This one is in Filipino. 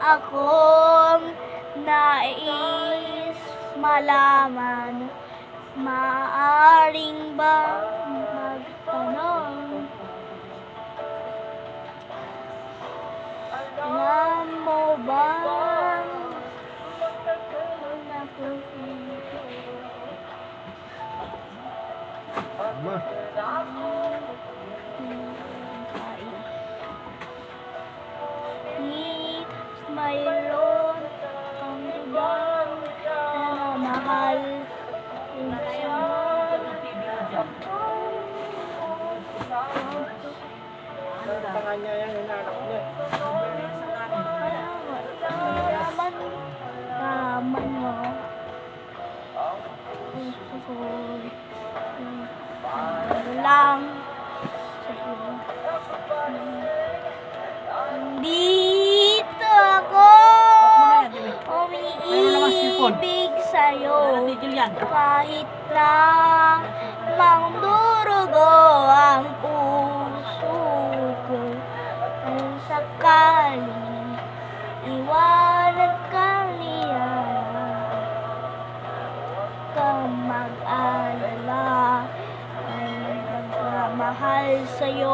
akong nais malaman, maaring bang magtanong? Alam mo bang mayroon kang ibang namamahal Tangan niya yan, inanak niya. Raman mo. Gusto ko lang sa'yo. Dito ako umiibig sa'yo kahit na mangdurugo ang puso ko. Kung sakali iwanan ka niya, kang mag-alala, ay nagmamahal sa'yo.